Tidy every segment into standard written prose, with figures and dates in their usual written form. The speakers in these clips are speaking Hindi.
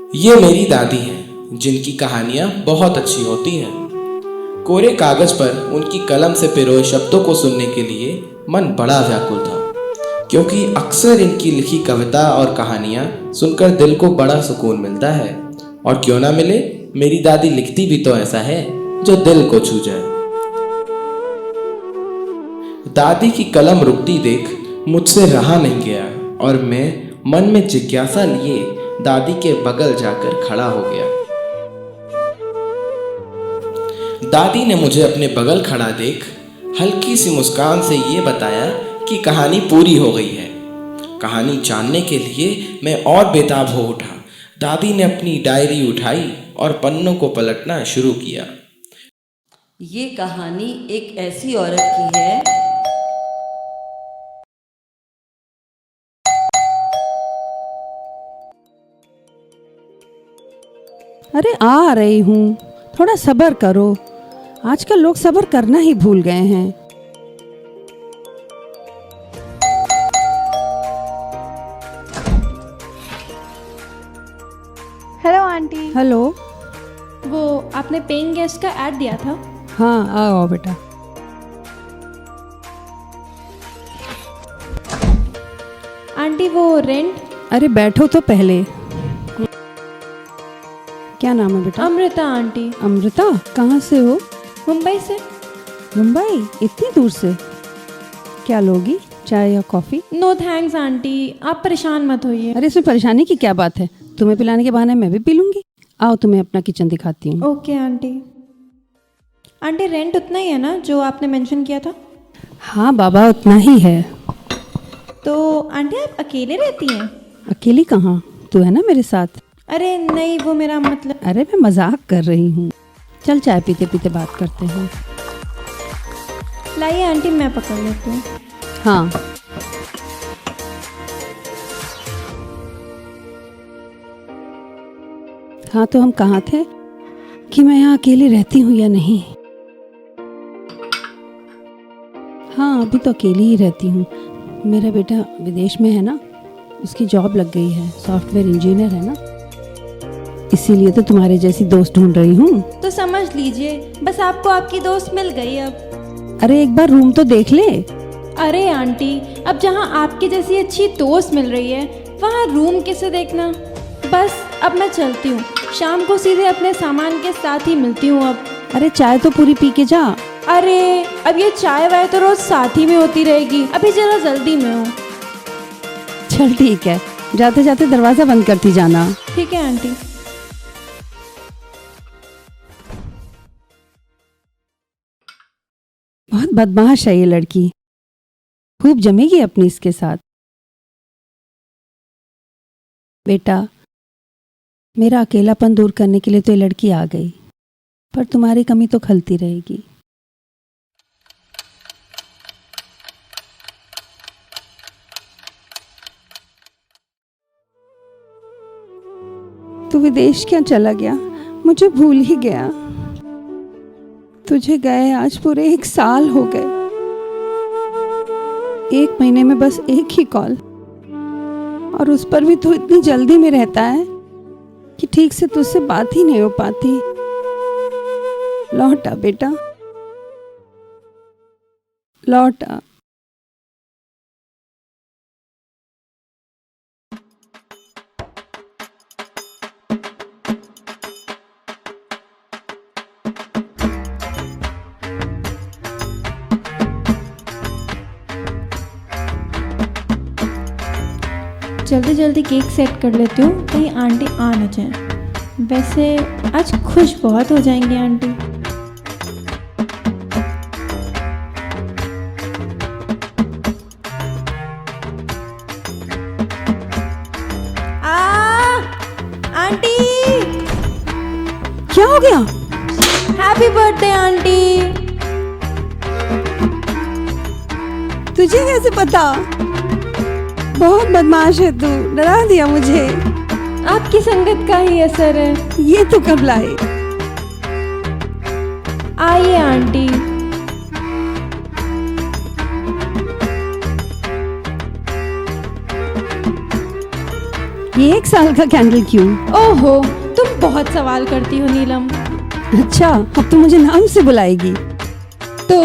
ये मेरी दादी हैं, जिनकी कहानियाँ बहुत अच्छी होती हैं। कोरे कागज पर उनकी कलम से पिरोए शब्दों को सुनने के लिए मन बड़ा व्याकुल था, क्योंकि अक्सर इनकी लिखी कविता और कहानियाँ सुनकर दिल को बड़ा सुकून मिलता है। और क्यों ना मिले, मेरी दादी लिखती भी तो ऐसा है जो दिल को छू जाए। दादी की कलम रुकती देख मुझसे रहा नहीं गया और मैं मन में जिज्ञासा लिए दादी के बगल जाकर खड़ा हो गया। दादी ने मुझे अपने बगल खड़ा देख हल्की सी मुस्कान से ये बताया कि कहानी पूरी हो गई है। कहानी जानने के लिए मैं और बेताब हो उठा। दादी ने अपनी डायरी उठाई और पन्नों को पलटना शुरू किया। ये कहानी एक ऐसी औरत की है अरे आ रही हूँ, थोड़ा सब्र करो। आजकल लोग सब्र करना ही भूल गए हैं। Hello aunty. हेलो। वो आपने पेइंग गेस्ट का ऐड दिया था। हाँ, आओ बेटा। आंटी वो रेंट। अरे बैठो तो पहले। क्या नाम है बेटा? अमृता आंटी। अमृता, कहाँ से हो? मुंबई से। मुंबई? इतनी दूर से? क्या लोगी, चाय या कॉफी? नो थैंक्स आंटी, आप परेशान मत होइए। अरे इसमें परेशानी की क्या बात है? तुम्हें पिलाने के बहाने मैं भी पी लूंगी। आओ तुम्हें अपना किचन दिखाती हूँ। Okay aunty. आंटी रेंट उतना ही है ना जो आपने मेंशन किया था? हाँ बाबा, उतना ही है। तो आंटी आप अकेले रहती हैं? अकेली कहाँ, तू है ना मेरे साथ। अरे नहीं, वो मेरा मतलब। अरे मैं मजाक कर रही हूँ। चल चाय पीते पीते बात करते हैं। लाइए आंटी, मैं पकड़ लेती हूँ। हाँ। हाँ तो हम कहाँ थे कि मैं यहाँ अकेली रहती हूँ या नहीं? हाँ, अभी तो अकेली ही रहती हूँ। मेरा बेटा विदेश में है ना, उसकी जॉब लग गई है, सॉफ्टवेयर इंजीनियर है ना, इसीलिए तो तुम्हारे जैसी दोस्त ढूंढ रही हूँ। तो समझ लीजिए, बस आपको आपकी दोस्त मिल गई अब। अरे एक बार रूम तो देख ले। अरे आंटी, अब जहाँ आपकी जैसी अच्छी दोस्त मिल रही है वहाँ रूम कैसे देखना। बस अब मैं चलती हूँ, शाम को सीधे अपने सामान के साथ ही मिलती हूँ अब। अरे चाय तो पूरी पी के जा। अरे अब ये चाय वाय तो रोज साथ ही में होती रहेगी, अभी जरा जल्दी में हूँ। चल ठीक है, जाते जाते दरवाजा बंद करती जाना। ठीक है आंटी। बहुत बदमाश है ये लड़की, खूब जमेगी अपनी इसके साथ। बेटा, मेरा अकेलापन दूर करने के लिए तो ये लड़की आ गई, पर तुम्हारी कमी तो खलती रहेगी। तू विदेश क्या चला गया, मुझे भूल ही गया। तुझे गए आज पूरे 1 साल हो गए। 1 महीने में बस एक ही कॉल, और उस पर भी तू इतनी जल्दी में रहता है कि ठीक से तुझसे बात ही नहीं हो पाती। लौट आ बेटा, लौट आ। जल्दी जल्दी केक सेट कर लेती हूँ, कहीं आंटी आ न जाए। वैसे आज खुश बहुत हो जाएंगी आंटी। आंटी, क्या हो गया? Happy birthday aunty. तुझे कैसे पता? बहुत बदमाश है तू, डरा दिया मुझे। आपकी संगत का ही असर है। ये तो कब लाई? आइए आंटी। ये 1 साल का कैंडल क्यों? ओहो, तुम बहुत सवाल करती हो नीलम। अच्छा, अब तो मुझे नाम से बुलाएगी। तो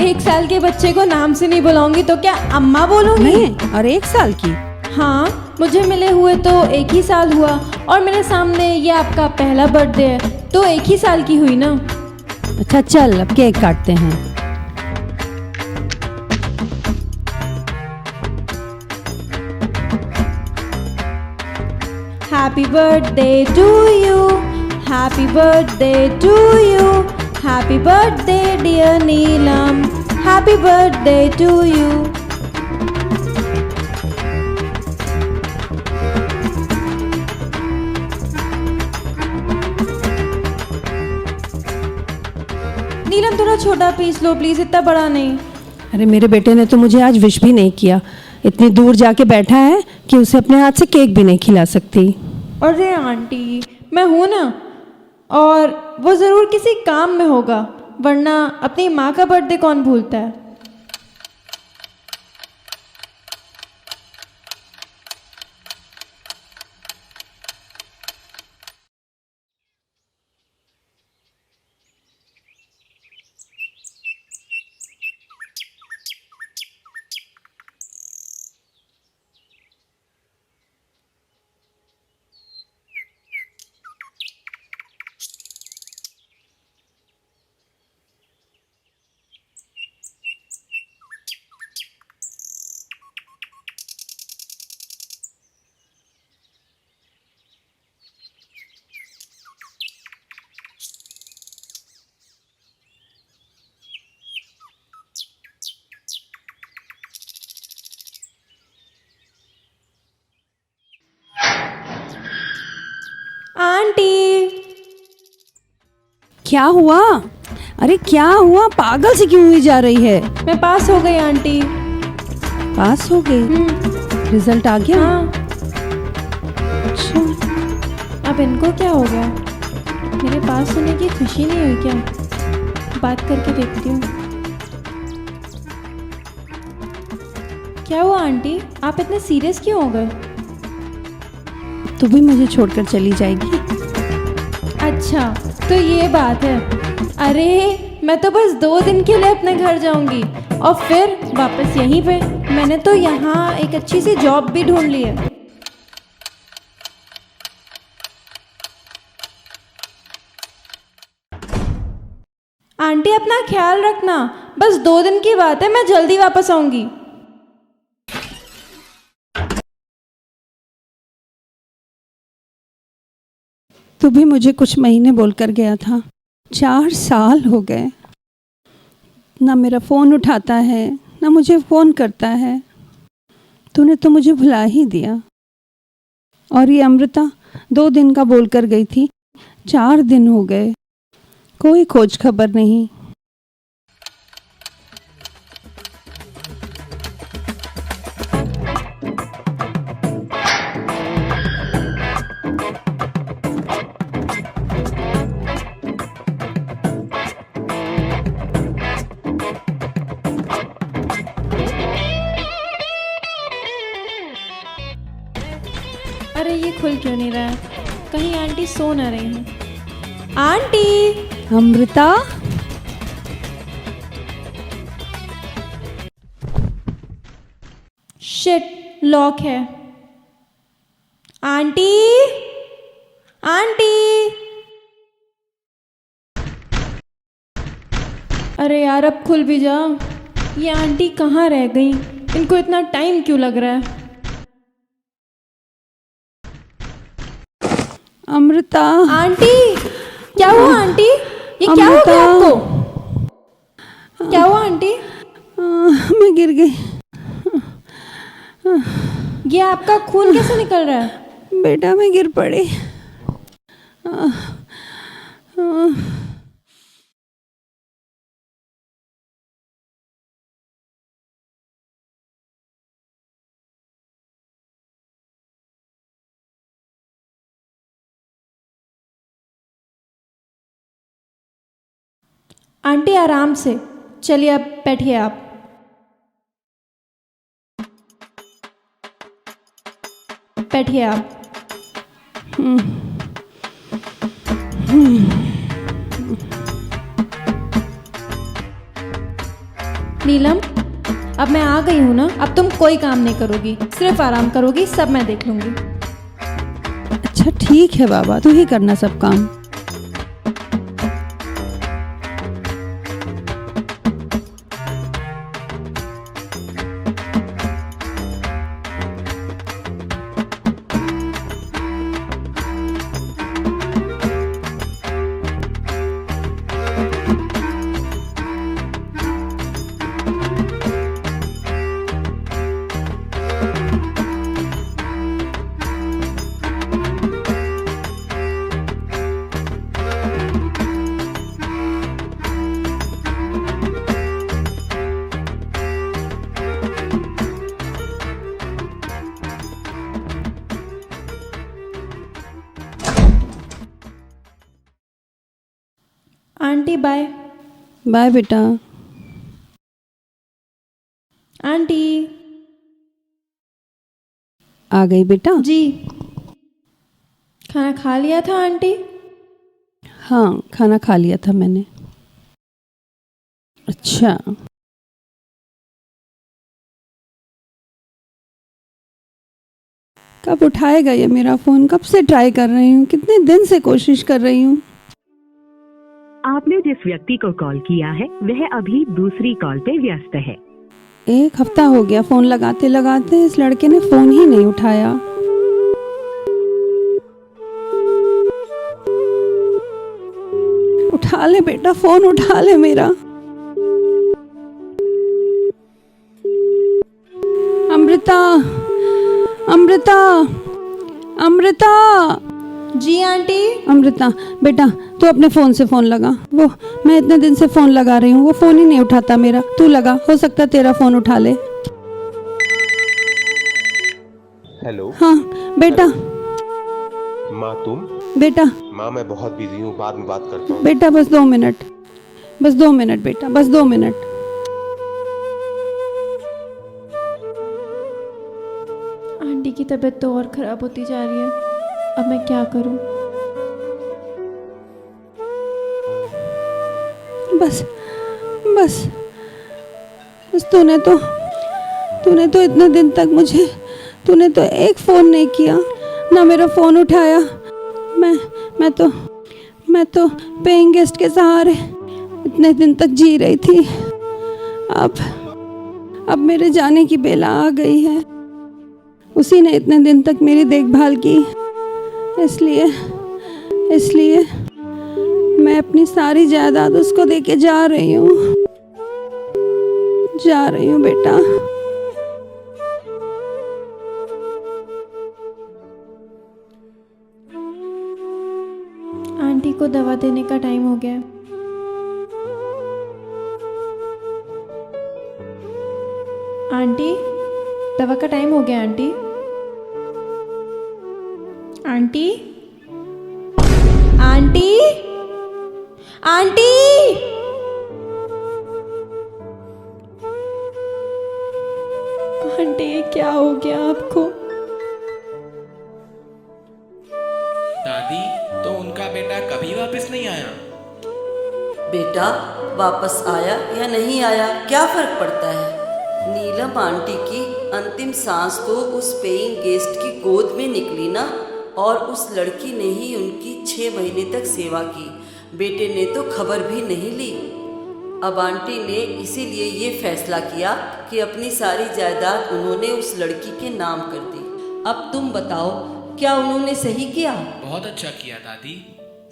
1 साल के बच्चे को नाम से नहीं बुलाऊंगी तो क्या अम्मा बोलूंगी? मैं और 1 साल की? हाँ, मुझे मिले हुए तो 1 ही साल हुआ और मेरे सामने ये आपका पहला बर्थडे है, तो 1 ही साल की हुई ना। अच्छा चल, अब केक काटते हैं। Happy birthday to you, happy birthday to you, happy birthday dear Neelam, happy birthday to you. Neelam थोड़ा छोटा पीस लो प्लीज, इतना बड़ा नहीं। अरे मेरे बेटे ने तो मुझे आज विश भी नहीं किया। इतनी दूर जाके बैठा है कि उसे अपने हाथ से केक भी नहीं खिला सकती। अरे आंटी, मैं हूं ना, और वो ज़रूर किसी काम में होगा, वरना अपनी माँ का बर्थडे कौन भूलता है। आंटी, क्या हुआ? अरे क्या हुआ? पागल से क्यों हुई जा रही है? मैं पास हो गई आंटी। पास हो गई? रिजल्ट आ गया? हाँ। अच्छा, अब इनको क्या हो गया? मेरे पास होने की खुशी नहीं हुई क्या? बात करके देखती हूँ। क्या हुआ आंटी, आप इतने सीरियस क्यों हो गए? तू भी मुझे छोड़कर चली जाएगी? अच्छा, तो ये बात है। अरे मैं तो बस 2 दिन के लिए अपने घर जाऊंगी और फिर वापस यहीं पे। मैंने तो यहाँ एक अच्छी सी जॉब भी ढूंढ ली है। आंटी अपना ख्याल रखना, बस 2 दिन की बात है, मैं जल्दी वापस आऊंगी। तू भी मुझे कुछ महीने बोलकर गया था। 4 साल हो गए, ना मेरा फ़ोन उठाता है, ना मुझे फ़ोन करता है। तूने तो मुझे भुला ही दिया। और ये अमृता 2 दिन का बोलकर गई थी, 4 दिन हो गए, कोई खोज खबर नहीं। अरे ये खुल क्यों नहीं रहा है? कहीं आंटी सो ना रही हैं? आंटी! अमृता, शिट, लॉक है। आंटी! आंटी! अरे यार, अब खुल भी जा। ये आंटी कहाँ रह गई? इनको इतना टाइम क्यों लग रहा है? अमृता, आंटी! क्या हुआ आंटी? ये क्या हो गया आपको? क्या हुआ आंटी? मैं गिर गई। ये आपका खून कैसे निकल रहा है? बेटा, मैं गिर पड़ी। आंटी आराम से चलिए, अब बैठिए आप। बैठिए आप। नीलम, अब मैं आ गई हूँ ना, अब तुम कोई काम नहीं करोगी, सिर्फ आराम करोगी, सब मैं देख लूँगी। अच्छा ठीक है बाबा, तू ही करना सब काम। Aunty bye. बाय बेटा। आंटी। आ गई बेटा? जी। खाना खा लिया था आंटी? हाँ, खाना खा लिया था मैंने। अच्छा, कब उठाएगा ये मेरा फ़ोन? कब से ट्राई कर रही हूँ, कितने दिन से कोशिश कर रही हूँ। आपने जिस व्यक्ति को कॉल किया है वह अभी दूसरी कॉल पे व्यस्त है। 1 हफ्ता हो गया फ़ोन लगाते लगाते, इस लड़के ने फ़ोन ही नहीं उठाया। उठा ले बेटा, फ़ोन उठा ले मेरा। अमृता, अमृता, अमृता। जी आंटी। अमृता बेटा, तू अपने फ़ोन से फ़ोन लगा। वो मैं इतने दिन से फ़ोन लगा रही हूँ, वो फ़ोन ही नहीं उठाता मेरा। तू लगा, हो सकता तेरा फ़ोन उठा ले। हेलो। हाँ बेटा। माँ तुम? बेटा। माँ मैं बहुत बिजी हूँ, बाद में बात करता हूँ। बेटा बस 2 मिनट, बस 2 मिनट बेटा, बस 2 मिनट। आंटी की तबीयत तो और ख़राब होती जा रही है, अब मैं क्या करूं? बस बस बस तूने तो इतने दिन तक मुझे, तूने तो एक फ़ोन नहीं किया, ना मेरा फ़ोन उठाया। मैं तो पेइंग गेस्ट के सहारे इतने दिन तक जी रही थी। अब मेरे जाने की बेला आ गई है। उसी ने इतने दिन तक मेरी देखभाल की, इसलिए मैं अपनी सारी जायदाद उसको देके जा रही हूँ बेटा। आंटी को दवा देने का टाइम हो गया है। आंटी, दवा का टाइम हो गया aunty. Aunty, aunty, aunty. Aunty क्या हो गया आपको? दादी, तो उनका बेटा कभी वापस नहीं आया? बेटा वापस आया या नहीं आया क्या फर्क पड़ता है? नीलम आंटी की अंतिम सांस तो उस पेइंग गेस्ट की गोद में निकली ना, और उस लड़की ने ही उनकी 6 महीने तक सेवा की। बेटे ने तो खबर भी नहीं ली। अब आंटी ने इसीलिए ये फैसला किया कि अपनी सारी जायदाद उन्होंने उस लड़की के नाम कर दी। अब तुम बताओ, क्या उन्होंने सही किया? बहुत अच्छा किया दादी।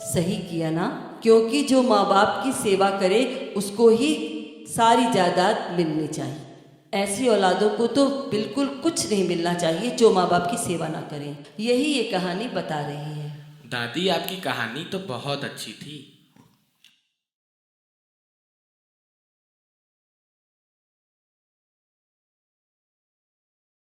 सही किया ना, क्योंकि जो माँ बाप की सेवा करे उसको ही सारी जायदाद मिलनी चाहिए। ऐसी औलादों को तो बिल्कुल कुछ नहीं मिलना चाहिए जो माँ बाप की सेवा ना करें। यही ये कहानी बता रही है। दादी, आपकी कहानी तो बहुत अच्छी थी।